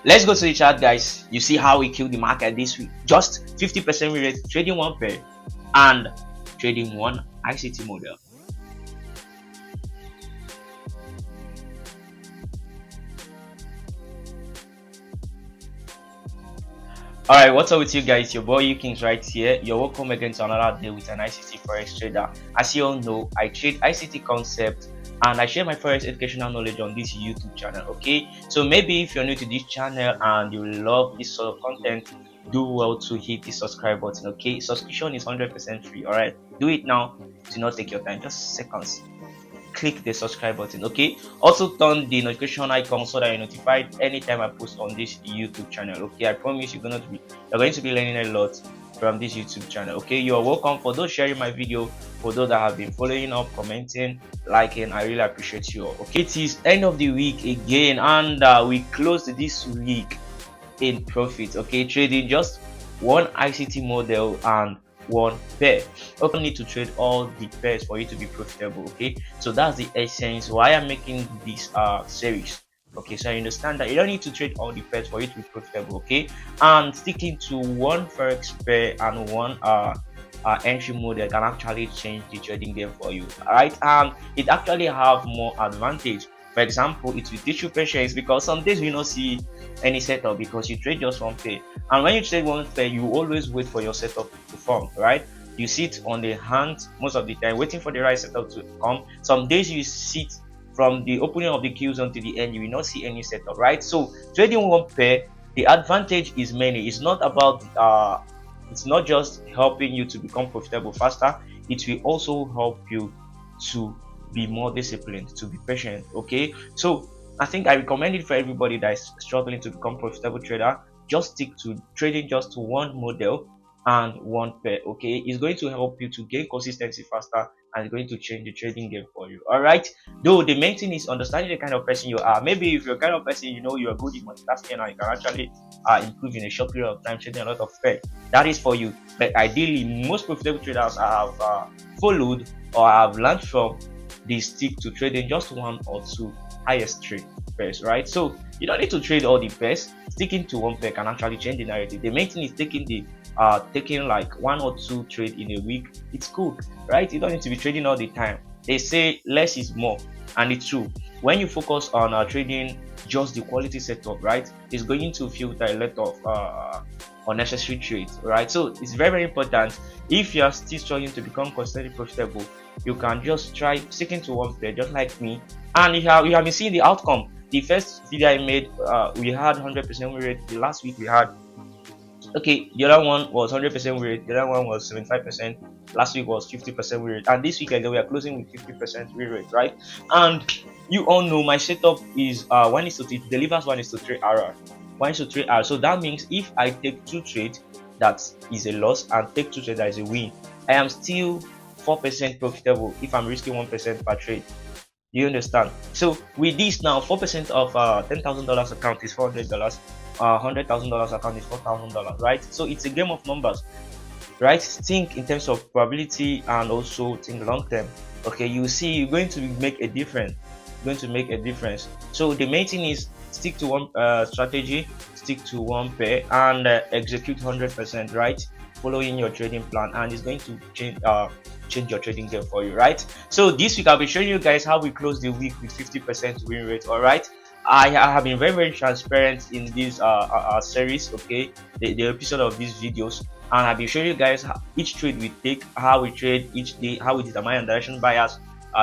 Let's go to the chart, guys. You see how we killed the market this week. Just 50% rate, trading one pair and trading one ICT model. Alright, what's up with you guys? Your boy Ukings right here. You're welcome again to another day with an ICT Forex trader. As you all know, I trade ICT concept and I share my Forex educational knowledge on this YouTube channel. Okay, so maybe if you're new to this channel and you love this sort of content, do well to hit the subscribe button. Okay, subscription is 100% free. Alright, do it now. Do not take your time, just seconds. Click the subscribe button. Okay, also turn the notification icon so that you're notified anytime I post on this YouTube channel. Okay, I promise you're going to be learning a lot from this YouTube channel. Okay, you're welcome. For those sharing my video, for those that have been following up, commenting, liking, I really appreciate you all. Okay, it is end of the week again, and we closed this week in profit. Okay, trading just one ICT model and one pair. You don't need to trade all the pairs for you to be profitable. Okay, so that's the essence why I'm making this series. Okay, so I understand that you don't need to trade all the pairs for you to be profitable. Okay, and sticking to one forex pair and one entry model can actually change the trading game for you. Alright, and it actually have more advantage. For example, it will teach you patience because some days you not see any setup because you trade just one pair, and when you trade one pair you always wait for your setup to form, right? You sit on the hand most of the time waiting for the right setup to come. Some days you sit from the opening of the queues until the end, you will not see any setup, right? So trading one pair, the advantage is many. It's not about it's not just helping you to become profitable faster, it will also help you to be more disciplined, to be patient. Okay, so I think I recommend it for everybody that is struggling to become profitable trader. Just stick to trading just one model and one pair. Okay, it's going to help you to gain consistency faster and it's going to change the trading game for you. All right, though the main thing is understanding the kind of person you are. Maybe if you're kind of person, you know, you're good in multitasking and you can actually improve in a short period of time trading a lot of pair, that is for you. But ideally most profitable traders I have followed or I have learned from, they stick to trading just one or two highest trade pairs, right? So you don't need to trade all the pairs. Sticking to one pair can actually change the narrative. The main thing is taking like one or two trade in a week. It's cool, right? You don't need to be trading all the time. They say less is more, and it's true. When you focus on trading just the quality setup, right, it's going to filter a lot of unnecessary trades, right? So it's very, very important. If you are still struggling to become consistently profitable, you can just try sticking to one pair just like me, and you have been seeing the outcome. The first video I made, we had 100% win rate. The last week we had, okay, the other one was 100% win rate, the other one was 75%, last week was 50% win rate, and this weekend we are closing with 50% win rate, right? And you all know my setup is 1 is to it delivers 1 is to 3 RR, 1 is to 3 R. So that means if I take two trades that is a loss and take two trades that is a win, I am still 4% profitable if I'm risking 1% per trade. You understand? So with this now, 4% of $10,000 account is $400. $100,000 account is $4,000, right? So it's a game of numbers, right? Think in terms of probability and also think long term. Okay, you see, you're going to make a difference. Going to make a difference. So the main thing is stick to one strategy, stick to one pair, and execute 100%, right? Following your trading plan, and it's going to change your trading game for you, right? So this week I'll be showing you guys how we close the week with 50% win rate. All right, I have been very, very transparent in this series, okay, the episode of these videos, and I've been showing you guys how each trade we take, how we trade each day, how we determine direction bias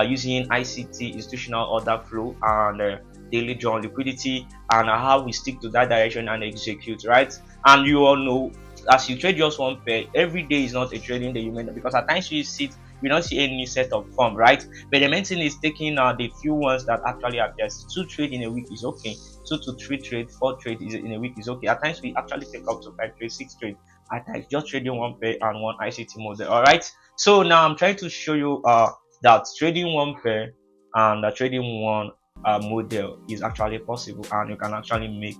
using ICT, institutional order flow, and daily drawn liquidity, and how we stick to that direction and execute, right? And you all know, as you trade just one pair, every day is not a trading day, you may know, because at times you sit, we don't see any setup form, right? But the main thing is taking the few ones that actually appears. 2 trade in a week is okay, 2 to 3 trade, 4 trade is in a week is okay. At times we actually take up to 5 trade, 6 trade. At times just trading one pair and one ICT model. All right, so now I'm trying to show you that trading one pair and trading one model is actually possible, and you can actually make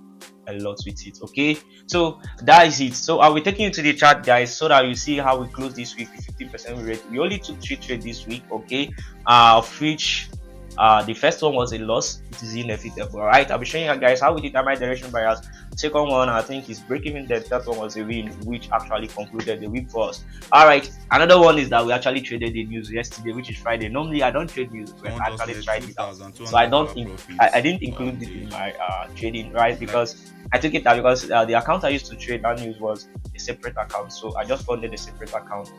a lot with it. Okay, so that is it. So I'll be taking you to the chart, guys, so that you see how we close this week with 50% rate. We only took 3 trades this week, okay, of which The first one was a loss. It is inevitable. All right, I'll be showing you guys how we determine direction bias. Second one, I think, is break even. The third one was a win, which actually concluded the week for us. All right, another one is that we actually traded the news yesterday, which is Friday. Normally, I don't trade news, but Someone I just actually made tried it out. So I don't $2,200 think I profits. didn't Wow, include it in dude. my trading, right? Like, Because I took it out because the account I used to trade that news was a separate account. So I just funded a separate account.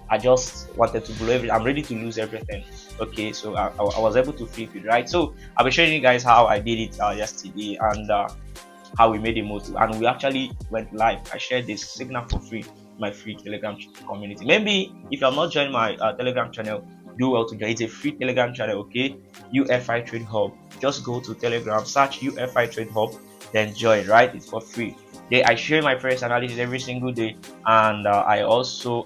I just wanted to blow everything. I'm ready to lose everything. Okay, so I was able to flip it, right? So I'll be showing you guys how I did it yesterday and how we made the most. And we actually went live. I shared this signal for free, my free Telegram community. Maybe if you have not joined my Telegram channel, do well to join. It's a free Telegram channel, okay? UFI Trade Hub. Just go to Telegram, search UFI Trade Hub, then join, right? It's for free. There, I share my first analysis every single day, and I also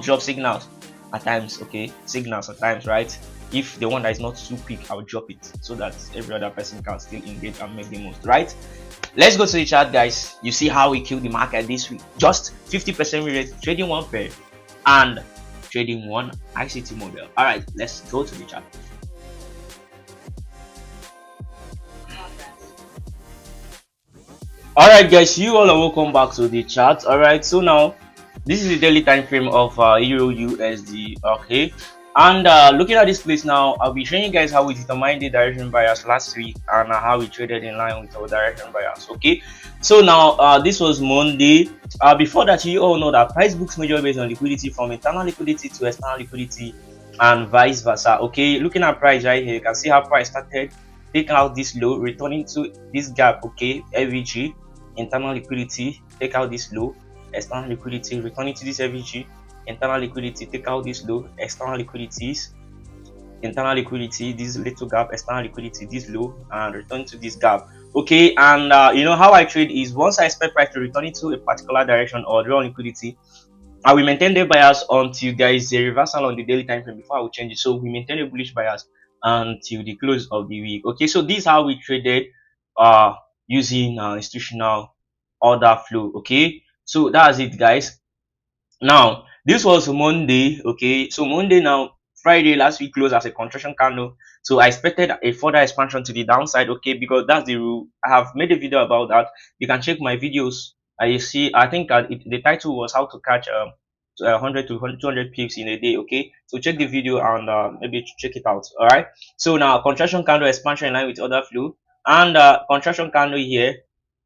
drop signals at times, okay? Signals at times, right? If the one that is not too quick, I'll drop it so that every other person can still engage and make the most, right? Let's go to the chart, guys. You see how we killed the market this week. Just 50% rate, trading one pair and trading one ICT model. All right, let's go to the chart. All right, guys, you all are welcome back to the chart. All right, so now this is the daily time frame of Euro USD. Okay, and looking at this place now, I'll be showing you guys how we determined the direction bias last week and how we traded in line with our direction bias. Okay, so now this was Monday. Before that, you all know that price books measure based on liquidity from internal liquidity to external liquidity and vice versa. Okay, looking at price right here, you can see how price started taking out this low, returning to this gap. Okay, LVG internal liquidity, take out this low, external liquidity, returning to this FVG, internal liquidity, take out this low, external liquidities, internal liquidity, this little gap, external liquidity, this low, and return to this gap. Okay, and you know how I trade is once I expect price to return into a particular direction or draw liquidity, I will maintain the bias until there is a reversal on the daily time frame before I will change it. So we maintain a bullish bias until the close of the week. Okay, so this is how we traded uh using institutional order flow. Okay, so that's it, guys. Now, this was Monday, okay? So Monday now, Friday last week closed as a contraction candle. So I expected a further expansion to the downside, okay? Because that's the rule. I have made a video about that. You can check my videos. You see, I think the title was how to catch 100 to 200 pips in a day, okay? So check the video and maybe check it out, all right? So now, contraction candle expansion in line with other flow and contraction candle here.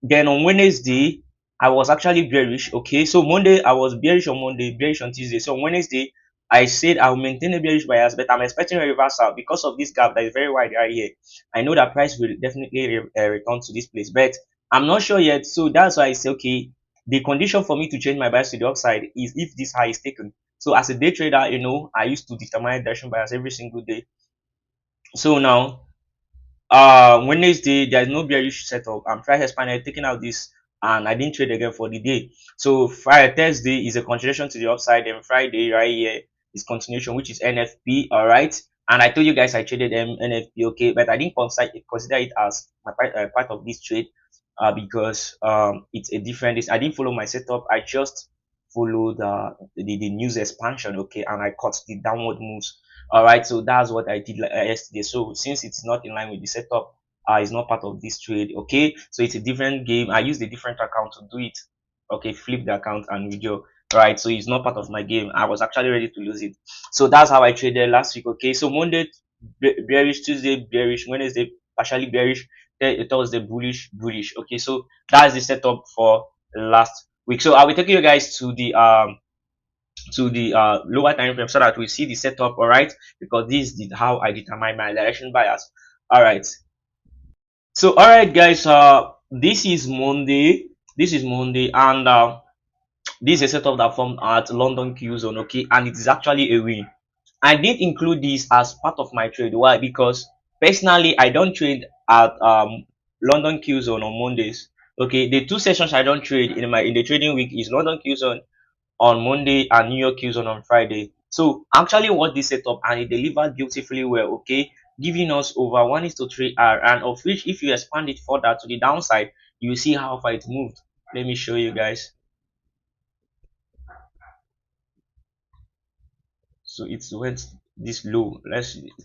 Then on Wednesday, I was actually bearish. Okay, so Monday I was bearish on Monday, bearish on Tuesday. So on Wednesday, I said I'll maintain a bearish bias, but I'm expecting a reversal because of this gap that is very wide right here. I know that price will definitely return to this place, but I'm not sure yet. So that's why I say okay. The condition for me to change my bias to the upside is if this high is taken. So as a day trader, you know, I used to determine direction bias every single day. So now Wednesday there's no bearish setup. I'm trying to expand it, taking out this, and I didn't trade again for the day. So Friday, Thursday is a continuation to the upside, and Friday right here is continuation, which is NFP. All right, and I told you guys I traded NFP, okay, but I didn't consider it as my part of this trade, because it's a different. I didn't follow my setup. I just followed the news expansion, okay, and I caught the downward moves. All right, so that's what I did yesterday. So since it's not in line with the setup, it's not part of this trade. Okay, so it's a different game. I used a different account to do it. Okay, flip the account and video. Right, so it's not part of my game. I was actually ready to lose it. So that's how I traded last week. Okay, so Monday bearish, Tuesday bearish, Wednesday partially bearish, Thursday bullish, bullish. Okay, so that's the setup for last week. So I will take you guys to the lower time frame so that we see the setup, all right, because this is how I determine my direction bias. All right, so all right, guys, this is Monday and this is a setup that formed at London Q zone, okay, and it is actually a win. I did include this as part of my trade. Why? Because personally I don't trade at London Q zone on Mondays. Okay, the two sessions I don't trade in the trading week is London Q zone on Monday and New York Houston on Friday. So actually what this setup and it delivered beautifully well, okay, giving us over 1 is to 3 R, and of which if you expand it further to the downside, you see how far it moved. Let me show you guys. So it went this low.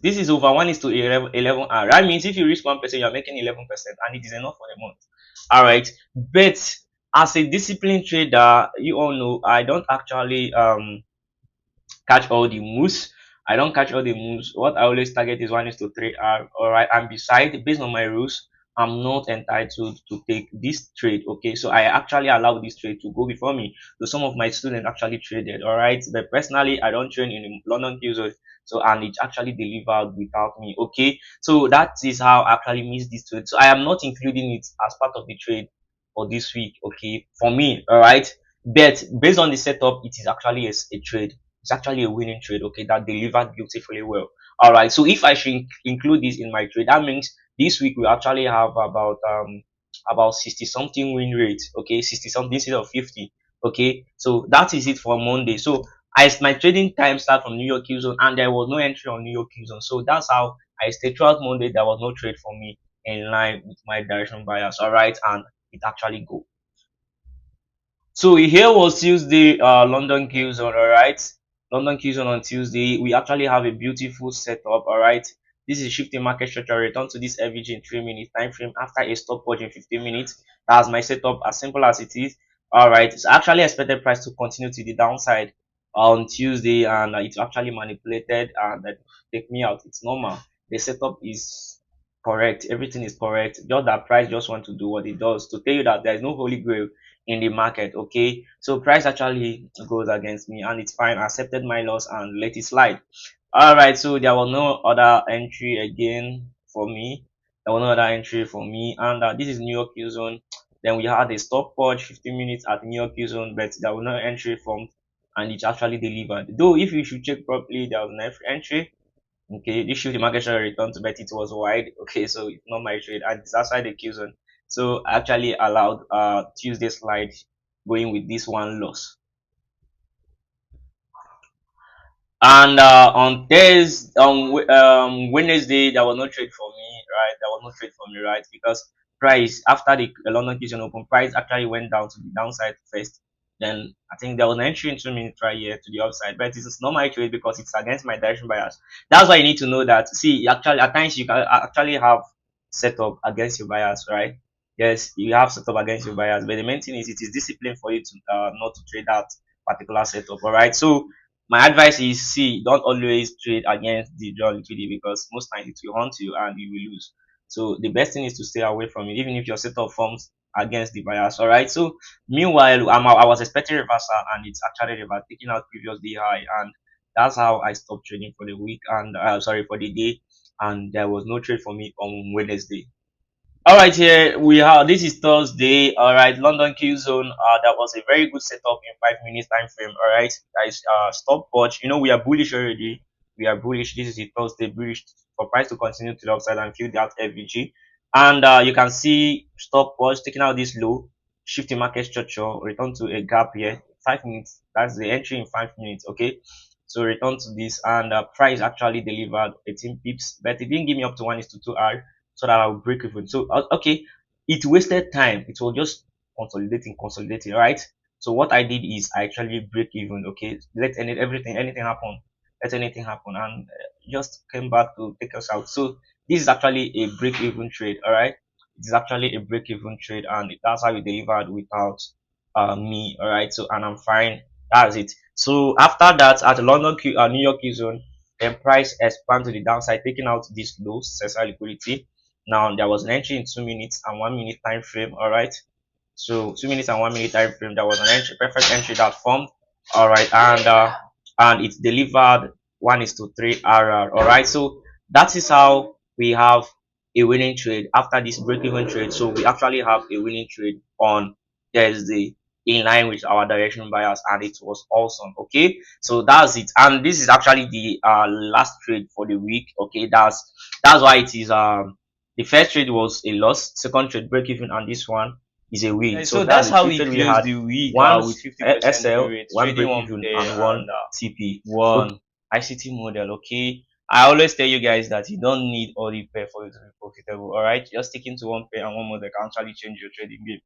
This is over 1 is to 11 hour. That means if you reach 1%, you're making 11%, and it is enough for the month. All right. But as a disciplined trader, you all know I don't actually catch all the moves. I don't catch all the moves. What I always target is 1 is to 3 hour. All right. And beside, based on my rules, I'm not entitled to take this trade. Okay. So I actually allow this trade to go before me. So some of my students actually traded. All right. But personally, I don't trade in the London Q zone. So and it actually delivered without me. Okay. So that is how I actually miss this trade. So I am not including it as part of the trade for this week. Okay. For me. All right. But based on the setup, it is actually a trade. It's actually a winning trade, okay, that delivered beautifully well. All right, so if I should include this in my trade, that means this week we actually have about 60 something win rate, okay, 60 something instead of 50, okay. So that is it for Monday. So my trading time start from New York Q zone, and there was no entry on New York Q zone. So that's how I stayed throughout Monday. There was no trade for me in line with my direction bias. All right, and it actually go. So here was Tuesday, London Q zone, all right. London Q zone on Tuesday. We actually have a beautiful setup, all right. This is shifting market structure. Return to this FVG in 3 minutes time frame after a stopwatch in 15 minutes. That's my setup, as simple as it is. All right. It's actually expected price to continue to the downside on Tuesday, and it's actually manipulated and take me out. It's normal. The setup is correct. Everything is correct. Just that price just want to do what it does to tell you that there is no holy grail in the market. Okay, so price actually goes against me, and it's fine. I accepted my loss and let it slide. All right, so there was no other entry again for me. There was no other entry for me, and this is New York Q zone. Then we had a stopwatch 15 minutes at New York Q zone, but there was no entry formed, and it actually delivered. Though if you should check properly, there was no entry. Okay, this should the market share return to, but it was wide. Okay, so it's not my trade, and it's outside the Q zone. So I actually allowed Tuesday slide going with this one loss. And on Thursday, Wednesday, there was no trade for me, right? There was no trade for me, right? Because price after the London Kitchen Open, price actually went down to the downside first. Then I think there was an entry in 2 minutes right here to the upside, but it's not my trade because it's against my direction bias. That's why you need to know that. See, actually, at times you can actually have setup against your bias, right? Yes, you have setup against your bias, but the main thing is it is discipline for you to not to trade that particular setup. All right, so my advice is see, don't always trade against the draw liquidity because most times it will haunt you and you will lose. So the best thing is to stay away from it, even if your setup forms against the bias. All right. So meanwhile, I was expecting reversal and it's actually reversed, taking out previous day high, and that's how I stopped trading for the week and sorry for the day, and there was no trade for me on Wednesday. All right, here we have this is Thursday. All right, London Q zone. That was a very good setup in 5 minutes time frame. All right, guys. Stopwatch. You know we are bullish already. We are bullish. This is a Thursday bullish for price to continue to the upside and fill that FVG. And you can see stopwatch taking out this low, shifting market structure, return to a gap here. 5 minutes. That's the entry in 5 minutes. Okay. So return to this, and price actually delivered 18 pips, but it didn't give me up to 1 is to 2R so that I'll break even. So okay, it wasted time. It was just consolidating, right? So what I did is I actually break even. Okay, let anything happen, let anything happen, and just came back to take us out. So this is actually a break even trade. All right, it is actually a break even trade, and that's how we delivered without me. All right, so and I'm fine. That's it. So after that, at the New York Q zone, then price expand to the downside, taking out this low sell liquidity. Now there was an entry in 2 minutes and 1 minute time frame. All right. So 2 minutes and 1 minute time frame. There was an entry, perfect entry that formed. All right, and it delivered 1 is to 3 RR. All right. So that is how we have a winning trade after this break-even trade. So we actually have a winning trade on Thursday in line with our direction bias, and it was awesome. Okay, so that's it, and this is actually the last trade for the week. Okay, that's why it is the first trade was a loss, second trade break even, and this one is a win. So that's how we trade we had the week one with 50% SL, rate, one break even, and one TP. One ICT model. Okay, I always tell you guys that you don't need all the pair for you to be profitable. All right, just sticking to one pair and one model can actually change your trading game.